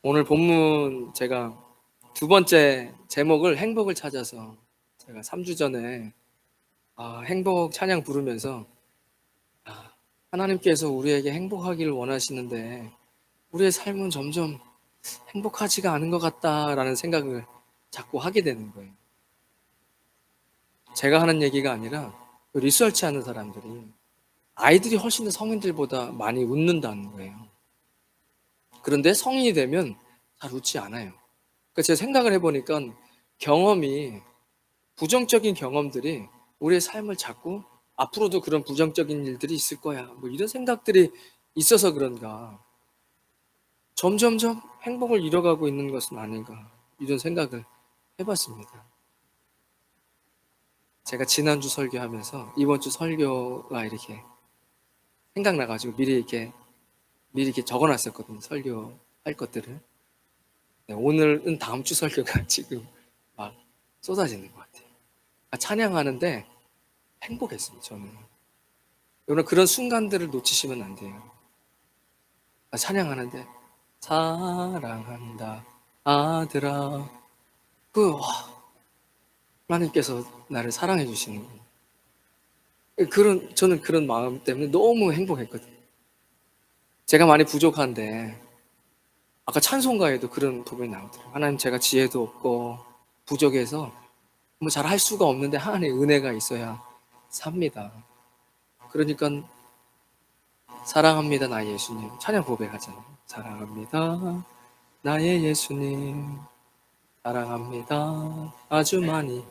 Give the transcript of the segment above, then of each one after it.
오늘 본문 제가 두 번째 제목을 행복을 찾아서 제가 3주 전에 행복 찬양 부르면서 하나님께서 우리에게 행복하기를 원하시는데 우리의 삶은 점점 행복하지가 않은 것 같다라는 생각을 자꾸 하게 되는 거예요. 제가 하는 얘기가 아니라 리서치하는 사람들이 아이들이 훨씬 더 성인들보다 많이 웃는다는 거예요. 그런데 성인이 되면 잘 웃지 않아요. 그래서 제가 생각을 해보니까 경험이 부정적인 경험들이 우리의 삶을 자꾸 앞으로도 그런 부정적인 일들이 있을 거야. 뭐 이런 생각들이 있어서 그런가. 점점점 행복을 잃어가고 있는 것은 아닌가. 이런 생각을 해봤습니다. 제가 지난주 설교하면서 이번 주 설교가 이렇게 생각나가지고 미리 이렇게 적어놨었거든요. 설교할 것들을. 네, 오늘은 다음 주 설교가 지금 막 쏟아지는 것 같아요. 찬양하는데 행복했어요, 저는. 여러분, 그런 순간들을 놓치시면 안 돼요. 찬양하는데, 사랑한다, 아들아. 하나님께서 나를 사랑해 주시는 거예요. 저는 그런 마음 때문에 너무 행복했거든요. 제가 많이 부족한데, 아까 찬송가에도 그런 부분이 나오더라고요. 하나님, 제가 지혜도 없고, 부족해서 뭐 잘 할 수가 없는데, 하나님의 은혜가 있어야 삽니다. 그러니까, 사랑합니다, 나의 예수님. 찬양 고백하잖아요. 사랑합니다, 나의 예수님. 사랑합니다. 아주 많이.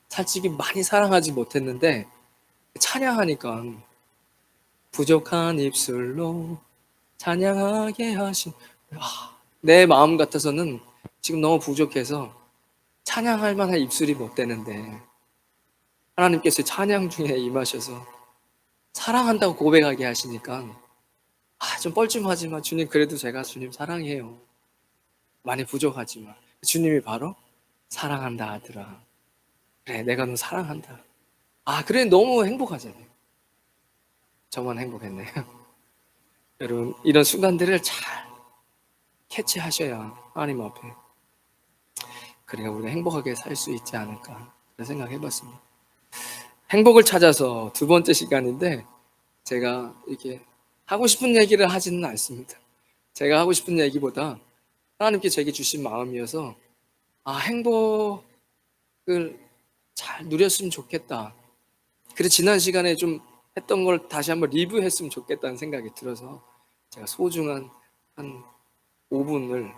솔직히 많이 사랑하지 못했는데, 찬양하니까 부족한 입술로 찬양하게 하신, 내 마음 같아서는 지금 너무 부족해서 찬양할 만한 입술이 못 되는데, 하나님께서 찬양 중에 임하셔서 사랑한다고 고백하게 하시니까, 좀 뻘쭘하지만 주님, 그래도 제가 주님 사랑해요. 많이 부족하지만. 주님이 바로 사랑한다 하더라. 그래, 내가 너 사랑한다. 그래, 너무 행복하잖아요. 저만 행복했네요. 여러분, 이런 순간들을 잘 캐치하셔야 하나님 앞에 그래야 우리가 행복하게 살 수 있지 않을까 그런 생각 해봤습니다. 행복을 찾아서 두 번째 시간인데 제가 이렇게 하고 싶은 얘기를 하지는 않습니다. 제가 하고 싶은 얘기보다 하나님께 제게 주신 마음이어서 행복을 잘 누렸으면 좋겠다. 그래서 지난 시간에 좀 했던 걸 다시 한번 리뷰했으면 좋겠다는 생각이 들어서 제가 소중한 한 5분을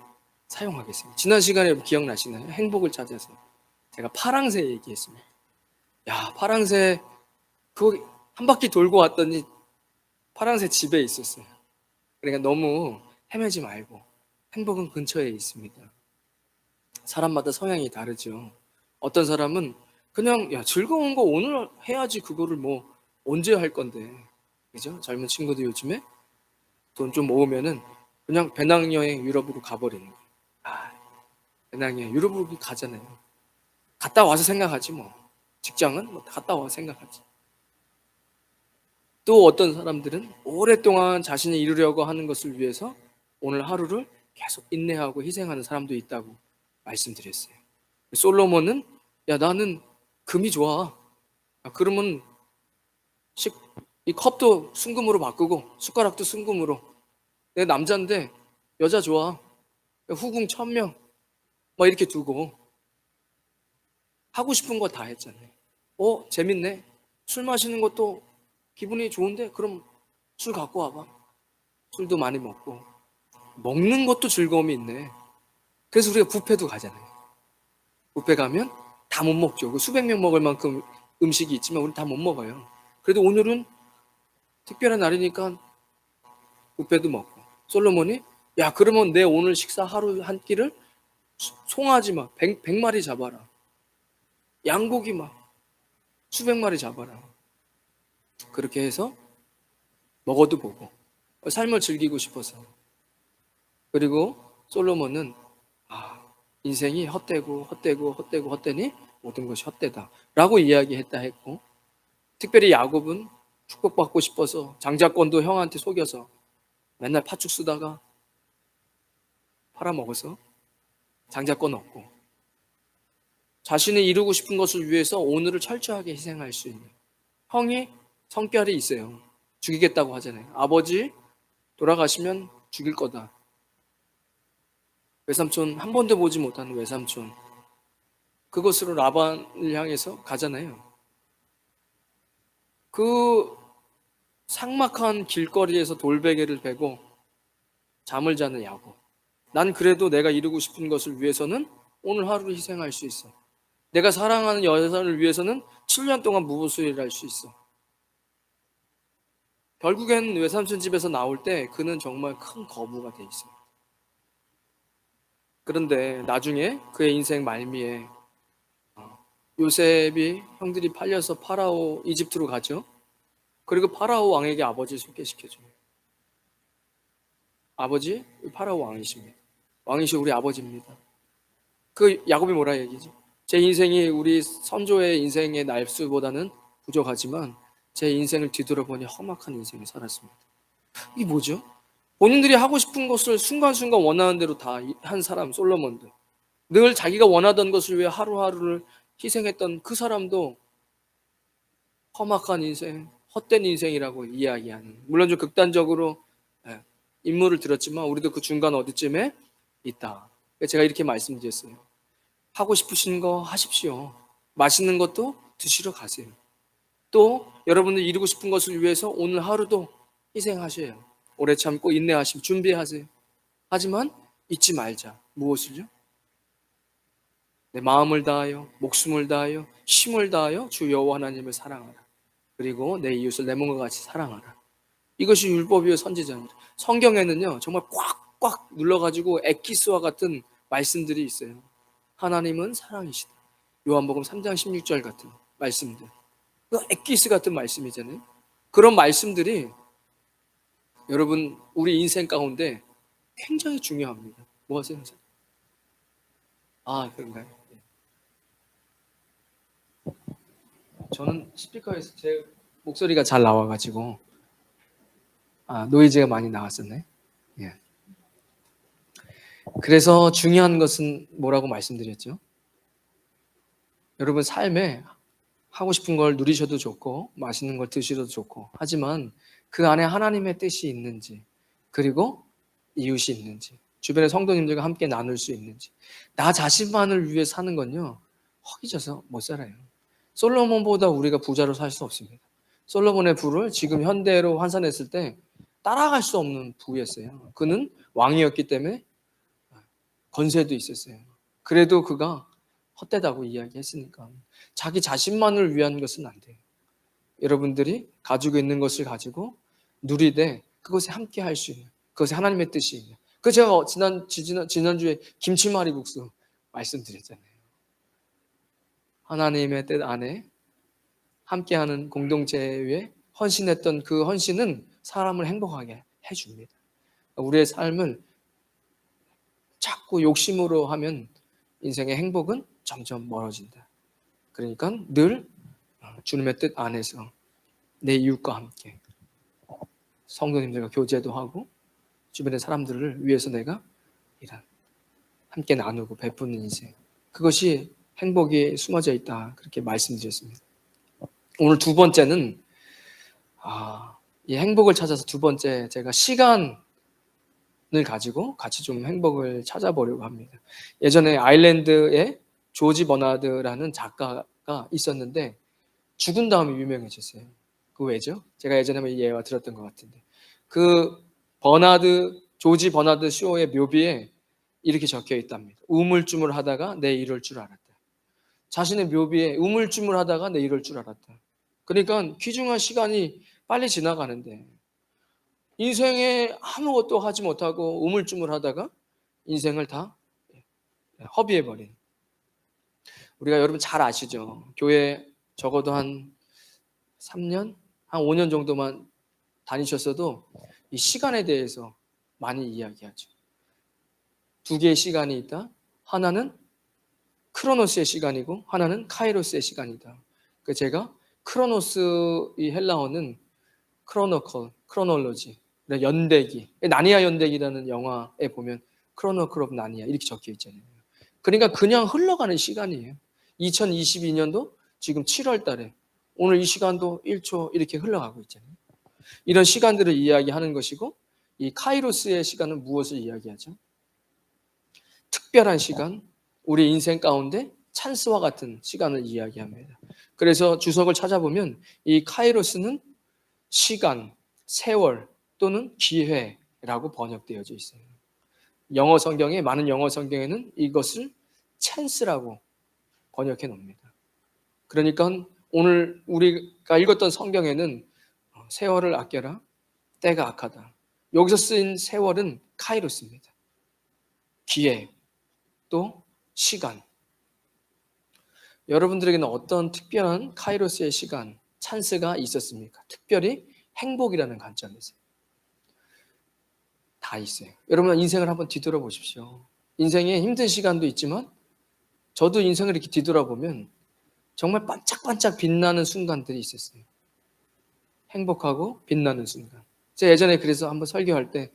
사용하겠습니다. 지난 시간에 기억나시나요? 행복을 찾아서 제가 파랑새 얘기했습니다. 파랑새 그거 한 바퀴 돌고 왔더니 파랑새 집에 있었어요. 그러니까 너무 헤매지 말고 행복은 근처에 있습니다. 사람마다 성향이 다르죠. 어떤 사람은 그냥 즐거운 거 오늘 해야지, 그거를 뭐 언제 할 건데, 그죠? 젊은 친구들 요즘에 돈 좀 모으면은 그냥 배낭여행 유럽으로 가버리는 거예요. 배낭여행 유럽으로 가잖아요. 갔다 와서 생각하지 뭐. 직장은 뭐 갔다 와서 생각하지. 또 어떤 사람들은 오랫동안 자신이 이루려고 하는 것을 위해서 오늘 하루를 계속 인내하고 희생하는 사람도 있다고 말씀드렸어요. 솔로몬은 나는 금이 좋아. 그러면 이 컵도 순금으로 바꾸고 숟가락도 순금으로. 내 남자인데 여자 좋아. 후궁 1000명 막 이렇게 두고 하고 싶은 거 다 했잖아요. 재밌네. 술 마시는 것도 기분이 좋은데 그럼 술 갖고 와봐. 술도 많이 먹고 먹는 것도 즐거움이 있네. 그래서 우리가 뷔페도 가잖아요. 뷔페 가면 다 못 먹죠. 그 수백 명 먹을 만큼 음식이 있지만 우리 다 못 먹어요. 그래도 오늘은 특별한 날이니까 뷔페도 먹고. 솔로몬이 그러면 내 오늘 식사 하루 한 끼를 송아지 막 100마리 잡아라. 양고기 막 수백 마리 잡아라. 그렇게 해서 먹어도 보고 삶을 즐기고 싶어서. 그리고 솔로몬은 인생이 헛되니 모든 것이 헛되다 라고 이야기했다 했고, 특별히 야곱은 축복받고 싶어서 장자권도 형한테 속여서 맨날 파축 쓰다가 팔아먹어서 장자권 얻고 자신이 이루고 싶은 것을 위해서 오늘을 철저하게 희생할 수 있는 형이 성결이 있어요. 죽이겠다고 하잖아요. 아버지 돌아가시면 죽일 거다. 외삼촌 한 번도 보지 못하는 외삼촌 그것으로 라반을 향해서 가잖아요. 그 삭막한 길거리에서 돌베개를 베고 잠을 자는 야곱. 난 그래도 내가 이루고 싶은 것을 위해서는 오늘 하루를 희생할 수 있어. 내가 사랑하는 여자를 위해서는 7년 동안 무보수일을 할 수 있어. 결국엔 외삼촌 집에서 나올 때 그는 정말 큰 거부가 돼 있어요. 그런데 나중에 그의 인생 말미에 요셉이 형들이 팔려서 파라오 이집트로 가죠. 그리고 파라오 왕에게 아버지를 소개시켜줘요. 아버지 파라오 왕이십니다. 왕이시 우리 아버지입니다. 그 야곱이 뭐라 얘기죠? 제 인생이 우리 선조의 인생의 날수보다는 부족하지만 제 인생을 뒤돌아보니 험악한 인생을 살았습니다. 이게 뭐죠? 본인들이 하고 싶은 것을 순간순간 원하는 대로 다 한 사람 솔로몬도 늘 자기가 원하던 것을 위해 하루하루를 희생했던 그 사람도 험악한 인생, 헛된 인생이라고 이야기하는 물론 좀 극단적으로 인물을 들었지만 우리도 그 중간 어디쯤에 있다. 제가 이렇게 말씀드렸어요. 하고 싶으신 거 하십시오. 맛있는 것도 드시러 가세요. 또 여러분들 이루고 싶은 것을 위해서 오늘 하루도 희생하셔요. 오래 참고 인내하시고 준비하세요. 하지만 잊지 말자. 무엇을요? 내 마음을 다하여 목숨을 다하여 힘을 다하여 주 여호와 하나님을 사랑하라. 그리고 내 이웃을 내 몸과 같이 사랑하라. 이것이 율법이요 선지자입니다. 성경에는요 정말 꽉꽉 눌러가지고 엑기스와 같은 말씀들이 있어요. 하나님은 사랑이시다. 요한복음 3장 16절 같은 말씀들. 그 엑기스 같은 말씀이잖아요. 그런 말씀들이 여러분 우리 인생 가운데 굉장히 중요합니다. 뭐 하세요? 아 그런가요? 저는 스피커에서 제 목소리가 잘 나와가지고 노이즈가 많이 나왔었네. 예. 그래서 중요한 것은 뭐라고 말씀드렸죠? 여러분 삶에 하고 싶은 걸 누리셔도 좋고 맛있는 걸 드셔도 좋고 하지만 그 안에 하나님의 뜻이 있는지 그리고 이웃이 있는지 주변의 성도님들과 함께 나눌 수 있는지 나 자신만을 위해 사는 건요 허기져서 못 살아요. 솔로몬보다 우리가 부자로 살 수 없습니다. 솔로몬의 부를 지금 현대로 환산했을 때 따라갈 수 없는 부였어요. 그는 왕이었기 때문에 권세도 있었어요. 그래도 그가 헛되다고 이야기했으니까 자기 자신만을 위한 것은 안 돼요. 여러분들이 가지고 있는 것을 가지고 누리되 그것에 함께 할 수 있는 그것에 하나님의 뜻이 있는 그 제가 지난주에 김치말이국수 말씀드렸잖아요. 하나님의 뜻 안에 함께하는 공동체에 헌신했던 그 헌신은 사람을 행복하게 해줍니다. 우리의 삶을 자꾸 욕심으로 하면 인생의 행복은 점점 멀어진다. 그러니까 늘 주님의 뜻 안에서 내 이웃과 함께 성도님들과 교제도 하고 주변의 사람들을 위해서 내가 함께 나누고 베푸는 인생 그것이 행복이 숨어져 있다 그렇게 말씀드렸습니다. 오늘 두 번째는 이 행복을 찾아서 두 번째 제가 시간을 가지고 같이 좀 행복을 찾아보려고 합니다. 예전에 아일랜드에 조지 버나드라는 작가가 있었는데 죽은 다음에 유명해졌어요. 그 왜죠? 제가 예전에 한번 예화 들었던 것 같은데 그 조지 버나드 쇼의 묘비에 이렇게 적혀 있답니다. 우물쭈물하다가 내 이럴 줄 알았다. 자신의 묘비에 우물쭈물하다가 내 이럴 줄 알았다. 그러니까 귀중한 시간이 빨리 지나가는데 인생에 아무것도 하지 못하고 우물쭈물하다가 인생을 다 허비해버린 우리가 여러분 잘 아시죠? 교회 적어도 한 3년? 한 5년 정도만 다니셨어도 이 시간에 대해서 많이 이야기하죠. 두 개의 시간이 있다. 하나는 크로노스의 시간이고 하나는 카이로스의 시간이다. 제가 크로노스 이 헬라어는 크로노컬, 크로놀로지, 연대기, 나니아 연대기라는 영화에 보면 크로노크롭 나니아 이렇게 적혀 있잖아요. 그러니까 그냥 흘러가는 시간이에요. 2022년도 지금 7월 달에 오늘 이 시간도 1초 이렇게 흘러가고 있잖아요. 이런 시간들을 이야기하는 것이고 이 카이로스의 시간은 무엇을 이야기하죠? 특별한 시간, 우리 인생 가운데 찬스와 같은 시간을 이야기합니다. 그래서 주석을 찾아보면 이 카이로스는 시간, 세월 또는 기회라고 번역되어져 있어요. 영어 성경에 많은 영어 성경에는 이것을 찬스라고 번역해 놓습니다. 그러니까 오늘 우리가 읽었던 성경에는 세월을 아껴라, 때가 악하다. 여기서 쓰인 세월은 카이로스입니다. 기회, 또 시간. 여러분들에게는 어떤 특별한 카이로스의 시간, 찬스가 있었습니까? 특별히 행복이라는 관점에서. 다 있어요. 여러분 인생을 한번 뒤돌아보십시오. 인생에 힘든 시간도 있지만 저도 인생을 이렇게 뒤돌아보면 정말 반짝반짝 빛나는 순간들이 있었어요. 행복하고 빛나는 순간. 제가 예전에 그래서 한번 설교할 때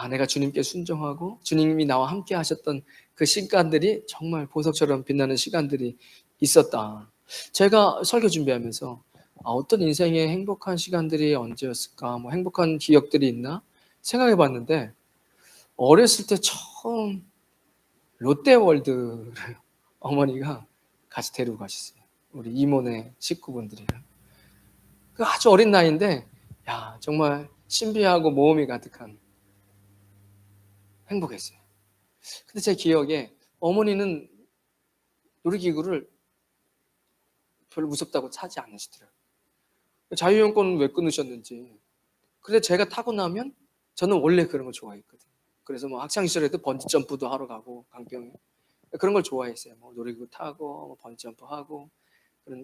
내가 주님께 순종하고 주님이 나와 함께 하셨던 그 시간들이 정말 보석처럼 빛나는 시간들이 있었다. 제가 설교 준비하면서 어떤 인생의 행복한 시간들이 언제였을까? 뭐 행복한 기억들이 있나? 생각해 봤는데 어렸을 때 처음 롯데월드를 어머니가 같이 데리고 가셨어요. 우리 이모네 식구분들이랑. 그 아주 어린 나이인데 정말 신비하고 모험이 가득한 행복했어요. 근데 제 기억에 어머니는 놀이기구를 별로 무섭다고 타지 않으시더라고요. 자유여행권은 왜 끊으셨는지. 근데 제가 타고 나면 저는 원래 그런 걸 좋아했거든요. 그래서 뭐 학창시절에도 번지점프도 하러 가고 강병에 그런 걸 좋아했어요. 뭐 놀이기구 타고 뭐 번지점프 하고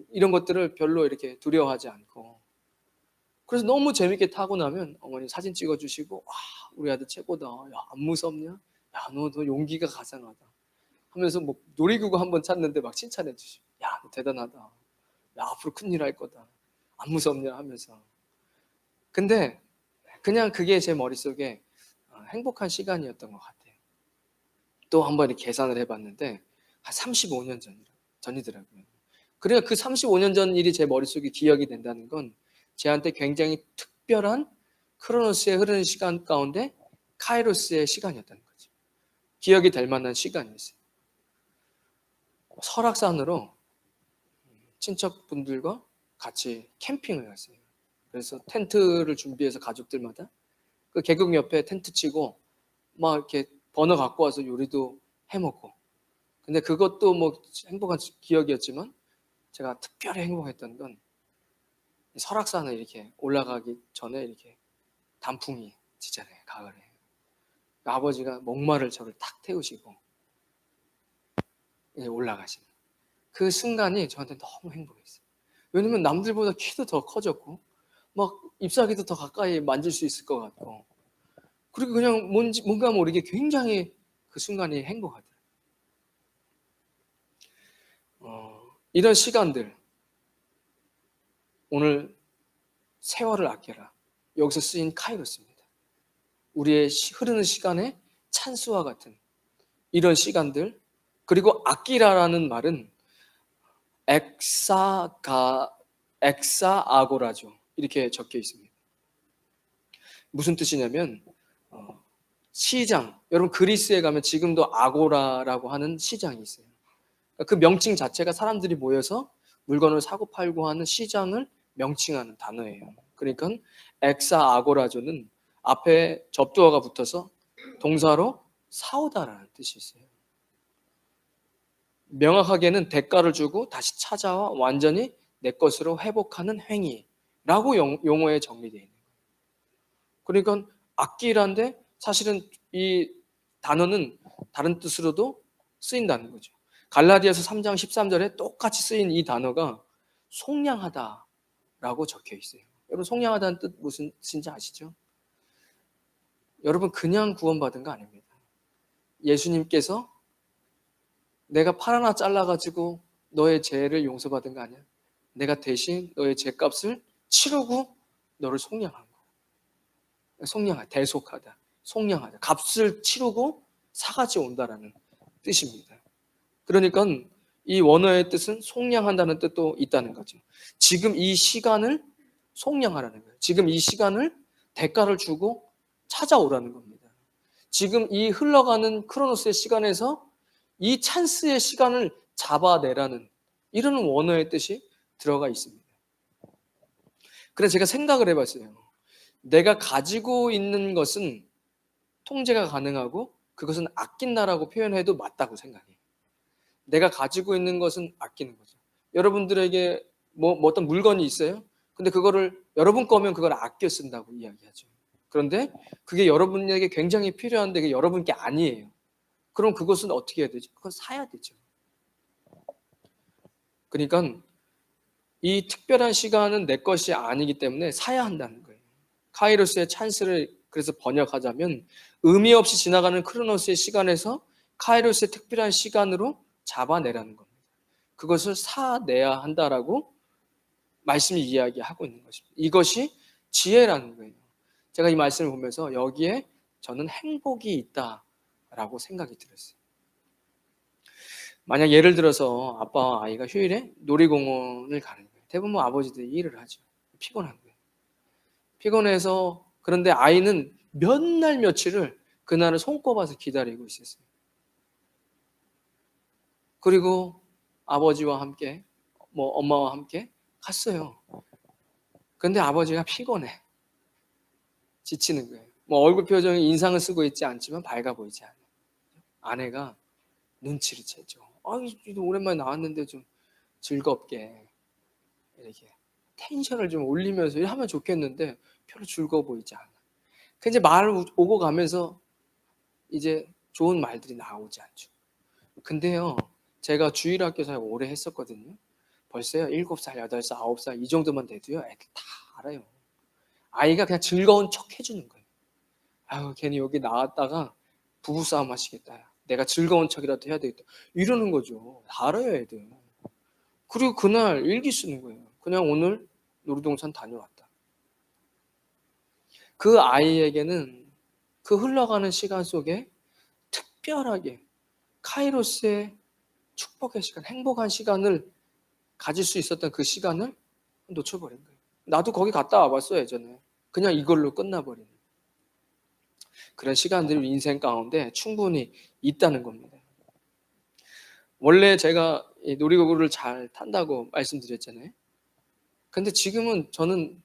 이런 것들을 별로 이렇게 두려워하지 않고 그래서 너무 재밌게 타고 나면 어머니 사진 찍어주시고 우리 아들 최고다. 야, 안 무섭냐? 야, 너 용기가 가상하다. 하면서 뭐 놀이기구 한번 탔는데 막 칭찬해 주시고 야, 너 대단하다. 야, 앞으로 큰일 할 거다. 안 무섭냐 하면서. 근데 그냥 그게 제 머릿속에 행복한 시간이었던 것 같아요. 또 한번 이렇게 계산을 해봤는데 한 35년 전이더라고요. 그러니까 그 35년 전 일이 제 머릿속에 기억이 된다는 건 제한테 굉장히 특별한 크로노스의 흐르는 시간 가운데 카이로스의 시간이었다는 거죠. 기억이 될 만한 시간이었어요. 설악산으로 친척분들과 같이 캠핑을 갔어요. 그래서 텐트를 준비해서 가족들마다 그 계곡 옆에 텐트 치고 막 이렇게 버너 갖고 와서 요리도 해먹고. 근데 그것도 뭐 행복한 기억이었지만 제가 특별히 행복했던 건 설악산을 이렇게 올라가기 전에 이렇게 단풍이 지잖아요, 가을에. 아버지가 목마를 저를 탁 태우시고 올라가시는 그 순간이 저한테 너무 행복했어요. 왜냐면 남들보다 키도 더 커졌고 막 잎사귀도 더 가까이 만질 수 있을 것 같고 그리고 그냥 뭔가 모르게 굉장히 그 순간이 행복하더라고요. 이런 시간들 오늘 세월을 아껴라. 여기서 쓰인 카이로스입니다. 우리의 흐르는 시간의 찬스와 같은 이런 시간들 그리고 아끼라라는 말은 엑사아고라죠. 이렇게 적혀 있습니다. 무슨 뜻이냐면 시장. 여러분 그리스에 가면 지금도 아고라라고 하는 시장이 있어요. 그 명칭 자체가 사람들이 모여서 물건을 사고 팔고 하는 시장을 명칭하는 단어예요. 그러니까 엑사아고라조는 앞에 접두어가 붙어서 동사로 사오다라는 뜻이 있어요. 명확하게는 대가를 주고 다시 찾아와 완전히 내 것으로 회복하는 행위라고 용어에 정리되어 있는 거예요. 그러니까 악기란데 사실은 이 단어는 다른 뜻으로도 쓰인다는 거죠. 갈라디아서 3장 13절에 똑같이 쓰인 이 단어가 속량하다라고 적혀 있어요. 여러분 속량하다는 뜻 무슨 뜻인지 아시죠? 여러분 그냥 구원받은 거 아닙니다. 예수님께서 내가 팔 하나 잘라가지고 너의 죄를 용서받은 거 아니야? 내가 대신 너의 죄값을 치르고 너를 속량한 거야. 속량하다, 대속하다, 속량하다. 값을 치르고 사같이 온다라는 뜻입니다. 그러니까 이 원어의 뜻은 속량한다는 뜻도 있다는 거죠. 지금 이 시간을 속량하라는 거예요. 지금 이 시간을 대가를 주고 찾아오라는 겁니다. 지금 이 흘러가는 크로노스의 시간에서 이 찬스의 시간을 잡아내라는 이런 원어의 뜻이 들어가 있습니다. 그래서 제가 생각을 해봤어요. 내가 가지고 있는 것은 통제가 가능하고 그것은 아낀다라고 표현해도 맞다고 생각해요. 내가 가지고 있는 것은 아끼는 거죠. 여러분들에게 뭐 어떤 물건이 있어요? 근데 그거를 여러분 거면 그걸 아껴 쓴다고 이야기하죠. 그런데 그게 여러분에게 굉장히 필요한데 그게 여러분 게 아니에요. 그럼 그것은 어떻게 해야 되죠? 그건 사야 되죠. 그러니까 이 특별한 시간은 내 것이 아니기 때문에 사야 한다는 거예요. 카이로스의 찬스를 그래서 번역하자면 의미 없이 지나가는 크로노스의 시간에서 카이로스의 특별한 시간으로 잡아내라는 겁니다. 그것을 사내야 한다라고 말씀이 이야기하고 있는 것입니다. 이것이 지혜라는 거예요. 제가 이 말씀을 보면서 여기에 저는 행복이 있다라고 생각이 들었어요. 만약 예를 들어서 아빠와 아이가 휴일에 놀이공원을 가는 거예요. 대부분 아버지들이 일을 하죠. 피곤한 거예요. 피곤해서 그런데 아이는 몇 날 며칠을 그날을 손꼽아서 기다리고 있었어요. 그리고 아버지와 함께 엄마와 함께 갔어요. 그런데 아버지가 피곤해. 지치는 거예요. 얼굴 표정이 인상을 쓰고 있지 않지만 밝아 보이지 않아요. 아내가 눈치를 채죠. 오랜만에 나왔는데 좀 즐겁게 이렇게 텐션을 좀 올리면서 하면 좋겠는데 별로 즐거워 보이지 않아. 이제 말 오고 가면서 이제 좋은 말들이 나오지 않죠. 근데요, 제가 주일학교 사역 오래 했었거든요. 벌써요 7살, 8살, 9살 이 정도만 돼도요 애들 다 알아요. 아이가 그냥 즐거운 척 해주는 거예요. 괜히 여기 나왔다가 부부싸움 하시겠다. 내가 즐거운 척이라도 해야 되겠다. 이러는 거죠. 다 알아요 애들. 그리고 그날 일기 쓰는 거예요. 그냥 오늘 놀이동산 다녀왔다. 그 아이에게는 그 흘러가는 시간 속에 특별하게 카이로스의 축복의 시간, 행복한 시간을 가질 수 있었던 그 시간을 놓쳐버린 거예요. 나도 거기 갔다 와봤어 예전에. 그냥 이걸로 끝나버리는 그런 시간들이 인생 가운데 충분히 있다는 겁니다. 원래 제가 이 놀이기구를 잘 탄다고 말씀드렸잖아요. 근데 지금은 저는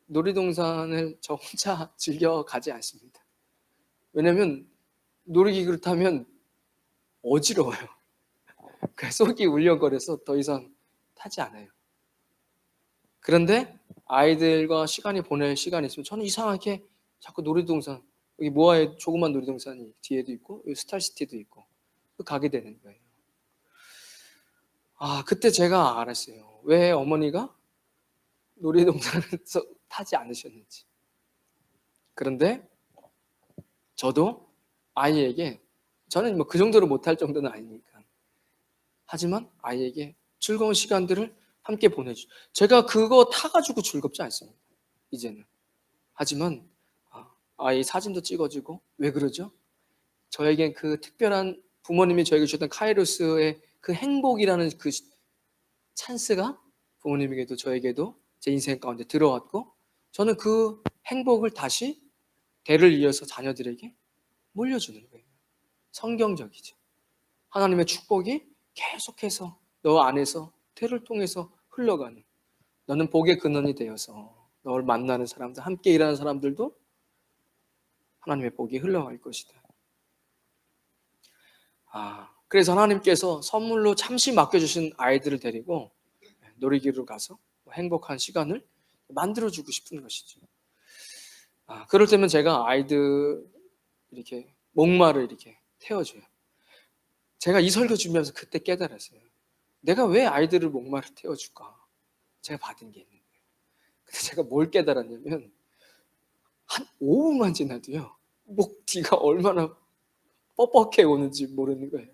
놀이동산을 저 혼자 즐겨 가지 않습니다. 왜냐면 놀이기구를 타면 어지러워요. 속이 울렁거려서 더 이상 타지 않아요. 그런데 아이들과 시간이 보낼 시간이 있으면 저는 이상하게 자꾸 놀이동산, 여기 모아의 조그만 놀이동산이 뒤에도 있고 여기 스타시티도 있고 가게 되는 거예요. 그때 제가 알았어요. 왜 어머니가 놀이동산을 타지 않으셨는지. 그런데 저도 아이에게, 저는 그 정도로 못할 정도는 아니니까, 하지만 아이에게 즐거운 시간들을 함께 보내주죠. 제가 그거 타가지고 즐겁지 않습니다. 이제는. 하지만 아이 사진도 찍어주고. 왜 그러죠? 저에겐 그 특별한 부모님이 저에게 주셨던 카이로스의 그 행복이라는 그 찬스가 부모님에게도 저에게도 제 인생 가운데 들어왔고, 저는 그 행복을 다시 대를 이어서 자녀들에게 물려주는 거예요. 성경적이죠. 하나님의 축복이 계속해서 너 안에서 대를 통해서 흘러가는, 너는 복의 근원이 되어서 너를 만나는 사람들, 함께 일하는 사람들도 하나님의 복이 흘러갈 것이다. 그래서 하나님께서 선물로 잠시 맡겨주신 아이들을 데리고 놀이기구로 가서 행복한 시간을 만들어주고 싶은 것이죠. 그럴 때면 제가 아이들 이렇게 목마를 이렇게 태워줘요. 제가 이 설교 준비하면서 그때 깨달았어요. 내가 왜 아이들을 목마를 태워줄까? 제가 받은 게 있는 거예요. 근데 제가 뭘 깨달았냐면 한 5분만 지나도요 목 뒤가 얼마나 뻑뻑해 오는지 모르는 거예요.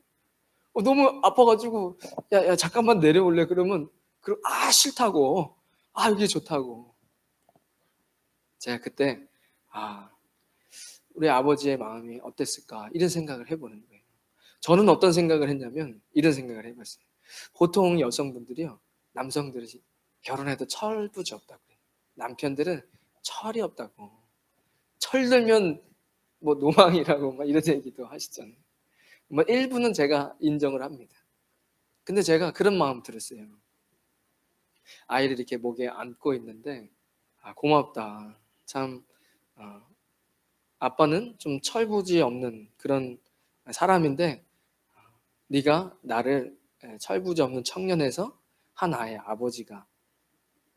너무 아파가지고 야 잠깐만 내려올래 그러면 싫다고 이게 좋다고. 제가 그때 우리 아버지의 마음이 어땠을까 이런 생각을 해보는 거예요. 저는 어떤 생각을 했냐면 이런 생각을 해봤어요. 보통 여성분들이요, 남성들이 결혼해도 철부지 없다고 그래요. 남편들은 철이 없다고. 철들면 뭐 노망이라고 막 이런 얘기도 하시잖아요. 뭐 일부는 제가 인정을 합니다. 근데 제가 그런 마음 들었어요. 아이를 이렇게 목에 안고 있는데, 아, 고맙다. 참, 어, 아빠는 좀 철부지 없는 그런 사람인데, 네가 나를 철부지 없는 청년에서 한 아이의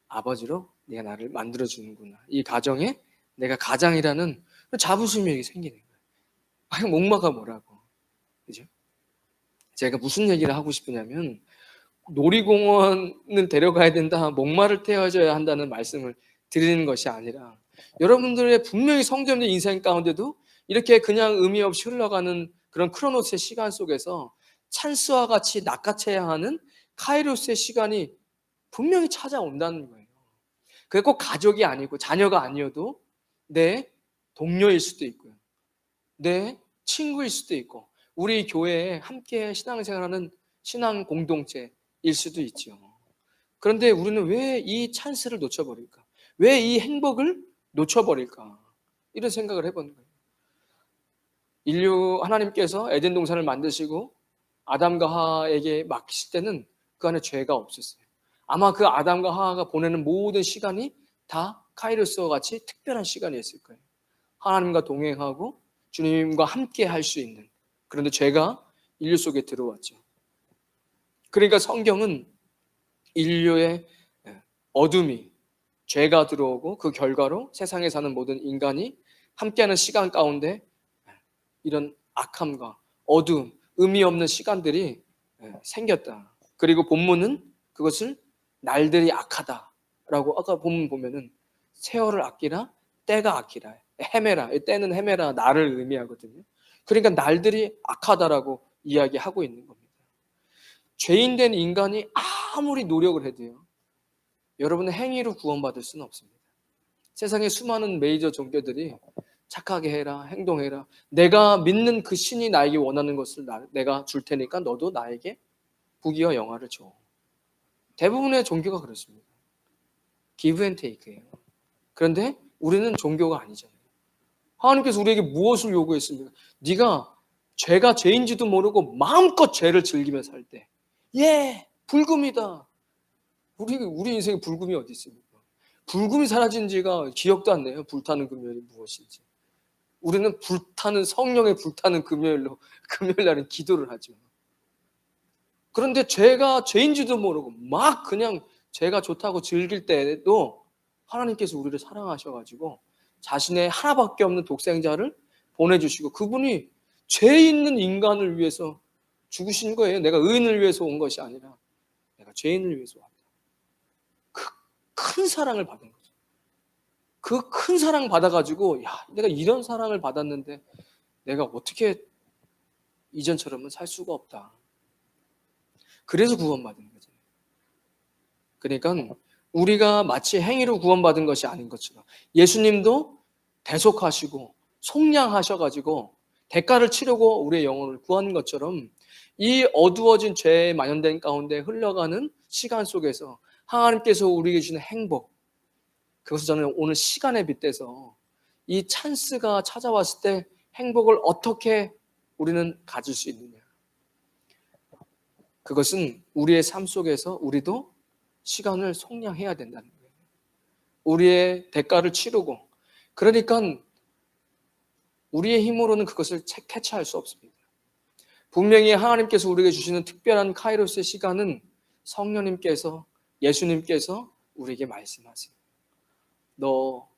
아버지로 네가 나를 만들어 주는구나. 이 가정에 내가 가장이라는 자부심이 생기는 거예요. 아니, 목마가 뭐라고, 그죠? 제가 무슨 얘기를 하고 싶으냐면, 놀이공원은 데려가야 된다, 목마를 태워줘야 한다는 말씀을 드리는 것이 아니라, 여러분들의 분명히 성도님의 인생 가운데도 이렇게 그냥 의미 없이 흘러가는 그런 크로노스의 시간 속에서 찬스와 같이 낚아채야 하는 카이로스의 시간이 분명히 찾아온다는 거예요. 그게 꼭 가족이 아니고 자녀가 아니어도 내 동료일 수도 있고요, 내 친구일 수도 있고, 우리 교회에 함께 신앙생활하는 신앙 공동체일 수도 있죠. 그런데 우리는 왜 이 찬스를 놓쳐버릴까? 왜 이 행복을 놓쳐버릴까? 이런 생각을 해본 거예요. 인류 하나님께서 에덴 동산을 만드시고 아담과 하와에게 맡기실 때는 그 안에 죄가 없었어요. 아마 그 아담과 하와가 보내는 모든 시간이 다 카이로스와 같이 특별한 시간이었을 거예요. 하나님과 동행하고 주님과 함께 할 수 있는. 그런데 죄가 인류 속에 들어왔죠. 그러니까 성경은 인류의 어둠이, 죄가 들어오고 그 결과로 세상에 사는 모든 인간이 함께하는 시간 가운데 이런 악함과 어두움, 의미 없는 시간들이 생겼다. 그리고 본문은 그것을 날들이 악하다라고, 아까 본문 보면은 세월을 아끼라, 때가 아끼라, 헤매라, 때는 헤매라, 날을 의미하거든요. 그러니까 날들이 악하다라고 이야기하고 있는 겁니다. 죄인된 인간이 아무리 노력을 해도요, 여러분의 행위로 구원받을 수는 없습니다. 세상에 수많은 메이저 종교들이 착하게 해라, 행동해라, 내가 믿는 그 신이 나에게 원하는 것을 내가 줄 테니까 너도 나에게 부귀와 영화를 줘. 대부분의 종교가 그렇습니다. 기브 앤 테이크예요. 그런데 우리는 종교가 아니잖아요. 하나님께서 우리에게 무엇을 요구했습니까? 네가 죄가 죄인지도 모르고 마음껏 죄를 즐기며 살 때, 예, 불금이다. 우리 인생에 불금이 어디 있습니까? 불금이 사라진 지가 기억도 안 나요. 불타는 금요일이 무엇인지. 우리는 불타는, 성령의 불타는 금요일로 금요일 날은 기도를 하죠. 그런데 죄가 죄인지도 모르고 막 그냥 죄가 좋다고 즐길 때에도 하나님께서 우리를 사랑하셔가지고 자신의 하나밖에 없는 독생자를 보내주시고, 그분이 죄 있는 인간을 위해서 죽으신 거예요. 내가 의인을 위해서 온 것이 아니라 내가 죄인을 위해서 왔다. 그 큰 사랑을 받은 거죠. 그 큰 사랑 받아가지고, 야, 내가 이런 사랑을 받았는데 내가 어떻게 이전처럼은 살 수가 없다. 그래서 구원받은 거죠. 그러니까 우리가 마치 행위로 구원받은 것이 아닌 것처럼, 예수님도 대속하시고 속량하셔가지고 대가를 치르고 우리의 영혼을 구한 것처럼, 이 어두워진 죄에 만연된 가운데 흘러가는 시간 속에서 하나님께서 우리에게 주시는 행복, 그것을 저는 오늘 시간에 빗대서 이 찬스가 찾아왔을 때 행복을 어떻게 우리는 가질 수 있느냐, 그것은 우리의 삶 속에서 우리도 시간을 속량해야 된다는 거예요. 우리의 대가를 치르고. 그러니까 우리의 힘으로는 그것을 캐치할 수 없습니다. 분명히 하나님께서 우리에게 주시는 특별한 카이로스의 시간은 성령님께서, 예수님께서 우리에게 말씀하세요. 너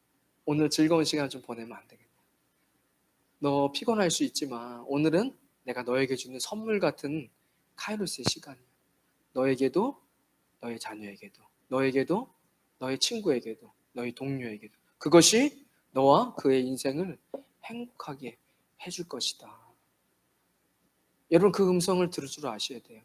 오늘 즐거운 시간 좀 보내면 안 되겠냐? 너 피곤할 수 있지만 오늘은 내가 너에게 주는 선물 같은 카이로스의 시간이야. 너에게도, 너의 자녀에게도, 너에게도, 너의 친구에게도, 너의 동료에게도. 그것이 너와 그의 인생을 행복하게 해줄 것이다. 여러분, 그 음성을 들을 줄 아셔야 돼요.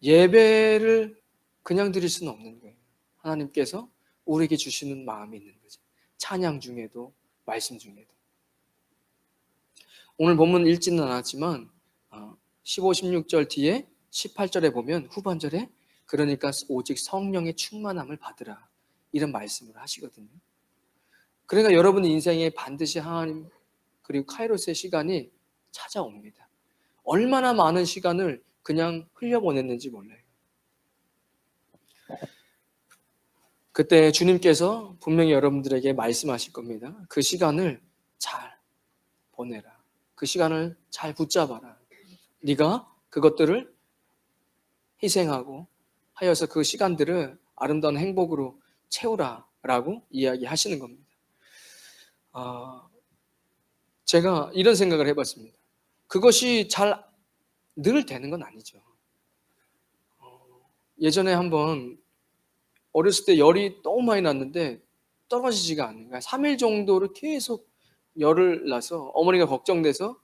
예배를 그냥 드릴 수는 없는 거예요. 하나님께서 우리에게 주시는 마음이 있는 거죠. 찬양 중에도 말씀 중에도. 오늘 본문 읽지는 않았지만 15, 16절 뒤에 18절에 보면 후반절에 그러니까 오직 성령의 충만함을 받으라 이런 말씀을 하시거든요. 그러니까 여러분 인생에 반드시 하나님 그리고 카이로스의 시간이 찾아옵니다. 얼마나 많은 시간을 그냥 흘려보냈는지 몰라요. 그때 주님께서 분명히 여러분들에게 말씀하실 겁니다. 그 시간을 잘 보내라. 그 시간을 잘 붙잡아라. 네가 그것들을 희생하고 하여서 그 시간들을 아름다운 행복으로 채우라라고 이야기하시는 겁니다. 제가 이런 생각을 해봤습니다. 그것이 잘 늘 되는 건 아니죠. 예전에 한번 어렸을 때 열이 너무 많이 났는데 떨어지지가 않는 거야. 3일 정도를 계속 열을 나서 어머니가 걱정돼서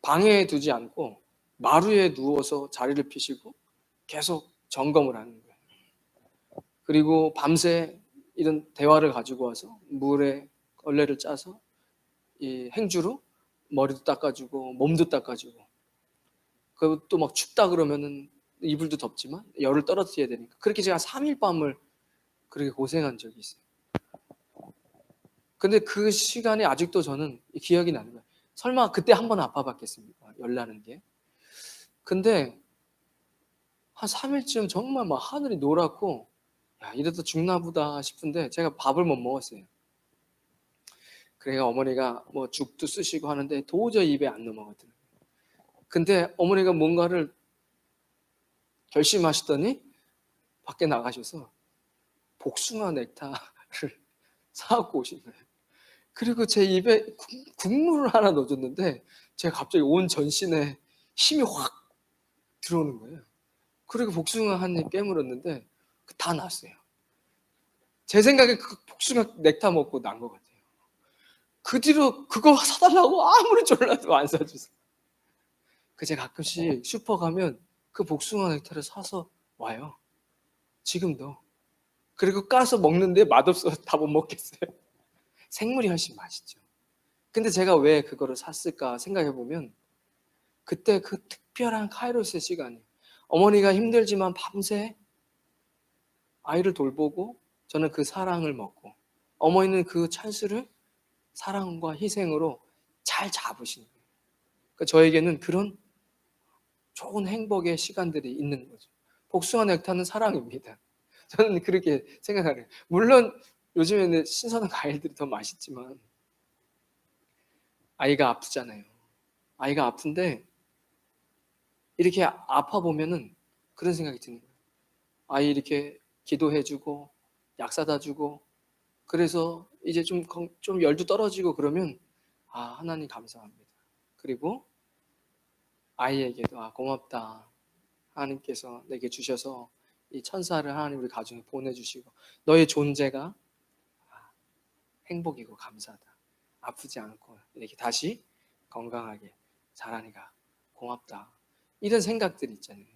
방에 두지 않고 마루에 누워서 자리를 피시고 계속 점검을 하는 거예요. 그리고 밤새 이런 대화를 가지고 와서 물에 걸레를 짜서 이 행주로 머리도 닦아주고 몸도 닦아주고 그것도 막 춥다 그러면은 이불도 덥지만 열을 떨어뜨려야 되니까 그렇게 제가 3일 밤을 그렇게 고생한 적이 있어요. 근데 그 시간이 아직도 저는 기억이 나는 거예요. 설마 그때 한 번 아파봤겠습니까? 열 나는 게. 근데 한 3일쯤 정말 막 하늘이 노랗고 야 이래도 죽나 보다 싶은데 제가 밥을 못 먹었어요. 그래가 어머니가 뭐 죽도 쓰시고 하는데 도저히 입에 안 넘어가더라고요. 근데 어머니가 뭔가를 결심하시더니 밖에 나가셔서 복숭아 넥타를 사갖고 오신 거예요. 그리고 제 입에 국물을 하나 넣어줬는데 제가 갑자기 온 전신에 힘이 확 들어오는 거예요. 그리고 복숭아 한 입 깨물었는데 다 났어요. 제 생각에 그 복숭아 넥타 먹고 난 것 같아요. 그 뒤로 그거 사달라고 아무리 졸라도 안 사주세요. 제가 가끔씩 슈퍼 가면 그 복숭아 넥타를 사서 와요. 지금도. 그리고 까서 먹는데 맛없어서 다 못 먹겠어요. 생물이 훨씬 맛있죠. 근데 제가 왜 그거를 샀을까 생각해 보면 그때 그 특별한 카이로스의 시간이 어머니가 힘들지만 밤새 아이를 돌보고 저는 그 사랑을 먹고 어머니는 그 찬스를 사랑과 희생으로 잘 잡으신 거예요. 그러니까 저에게는 그런 좋은 행복의 시간들이 있는 거죠. 복숭아 넥타는 사랑입니다. 저는 그렇게 생각하는. 물론 요즘에는 신선한 과일들이 더 맛있지만 아이가 아프잖아요. 아이가 아픈데 이렇게 아파 보면은 그런 생각이 드는 거예요. 아이 이렇게 기도해주고 약 사다 주고 그래서 이제 좀 열도 떨어지고 그러면 하나님 감사합니다. 그리고 아이에게도 고맙다. 하나님께서 내게 주셔서 이 천사를 하나님 우리 가정에 보내주시고 너의 존재가 행복이고 감사하다. 아프지 않고 이렇게 다시 건강하게 자라니까 고맙다. 이런 생각들이 있잖아요.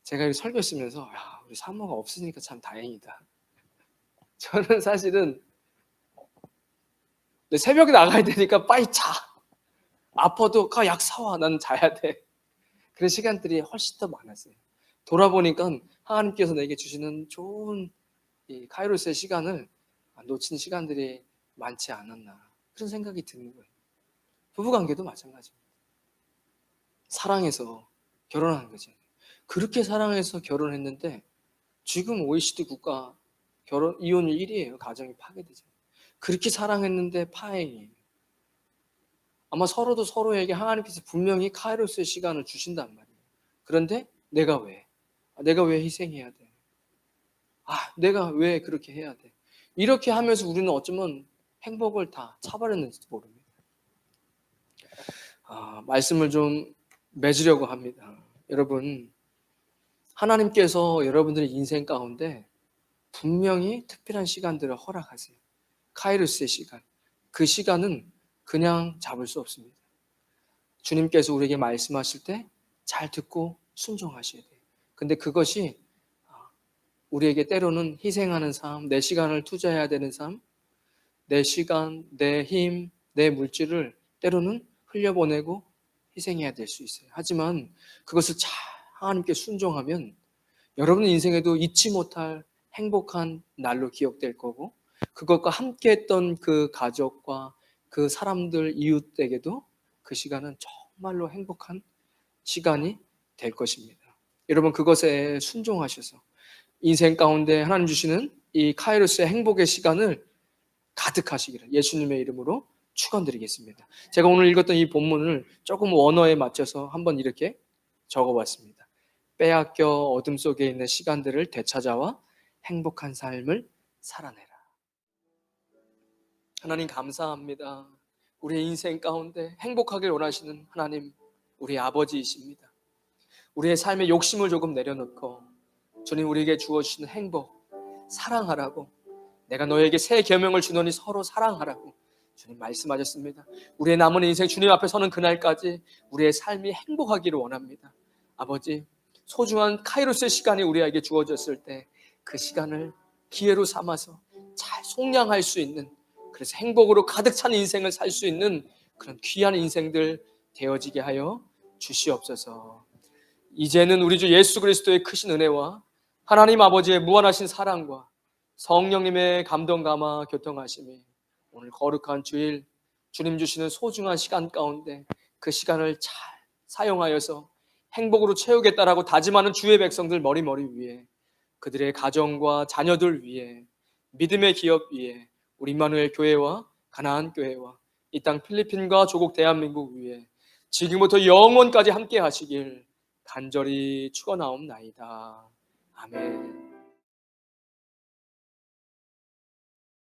제가 이 설교 쓰면서 우리 사모가 없으니까 참 다행이다. 저는 사실은 새벽에 나가야 되니까 빨리 자. 아파도 약 사와. 나는 자야 돼. 그런 시간들이 훨씬 더 많았어요. 돌아보니까 하나님께서 내게 주시는 좋은 이 카이로스의 시간을 놓친 시간들이 많지 않았나 그런 생각이 드는 거예요. 부부관계도 마찬가지입니다. 사랑해서 결혼하는 거죠. 그렇게 사랑해서 결혼했는데 지금 OECD 국가 결혼 이혼율 1위예요. 가정이 파괴되죠. 그렇게 사랑했는데 파행이에요. 아마 서로도 서로에게 하나님께서 분명히 카이로스의 시간을 주신단 말이에요. 그런데 내가 왜? 내가 왜 희생해야 돼? 내가 왜 그렇게 해야 돼? 이렇게 하면서 우리는 어쩌면 행복을 다 차버렸는지도 모릅니다. 말씀을 좀 맺으려고 합니다. 여러분, 하나님께서 여러분들의 인생 가운데 분명히 특별한 시간들을 허락하세요. 카이로스의 시간. 그 시간은 그냥 잡을 수 없습니다. 주님께서 우리에게 말씀하실 때 잘 듣고 순종하셔야 돼요. 근데 그것이 우리에게 때로는 희생하는 삶, 내 시간을 투자해야 되는 삶, 내 시간, 내 힘, 내 물질을 때로는 흘려보내고 희생해야 될 수 있어요. 하지만 그것을 잘 하나님께 순종하면 여러분 인생에도 잊지 못할 행복한 날로 기억될 거고, 그것과 함께 했던 그 가족과 그 사람들, 이웃에게도 그 시간은 정말로 행복한 시간이 될 것입니다. 여러분, 그것에 순종하셔서 인생 가운데 하나님 주시는 이 카이로스의 행복의 시간을 가득하시기를 예수님의 이름으로 축원드리겠습니다. 제가 오늘 읽었던 이 본문을 조금 원어에 맞춰서 한번 이렇게 적어봤습니다. 빼앗겨 어둠 속에 있는 시간들을 되찾아와 행복한 삶을 살아내라. 하나님 감사합니다. 우리의 인생 가운데 행복하길 원하시는 하나님, 우리 아버지이십니다. 우리의 삶의 욕심을 조금 내려놓고 주님 우리에게 주어주시는 행복, 사랑하라고, 내가 너에게 새 계명을 주노니 서로 사랑하라고 주님 말씀하셨습니다. 우리의 남은 인생 주님 앞에 서는 그날까지 우리의 삶이 행복하기를 원합니다. 아버지, 소중한 카이로스의 시간이 우리에게 주어졌을 때 그 시간을 기회로 삼아서 잘 속량할 수 있는, 그래서 행복으로 가득 찬 인생을 살 수 있는 그런 귀한 인생들 되어지게 하여 주시옵소서. 이제는 우리 주 예수 그리스도의 크신 은혜와 하나님 아버지의 무한하신 사랑과 성령님의 감동 감화 교통하심이 오늘 거룩한 주일 주님 주시는 소중한 시간 가운데 그 시간을 잘 사용하여서 행복으로 채우겠다라고 다짐하는 주의 백성들 머리 위에, 그들의 가정과 자녀들 위에, 믿음의 기업 위에, 우리 임마누엘 교회와 가나안 교회와 이 땅 필리핀과 조국 대한민국 위에 지금부터 영원까지 함께 하시길 간절히 축원하옵나이다. 아멘.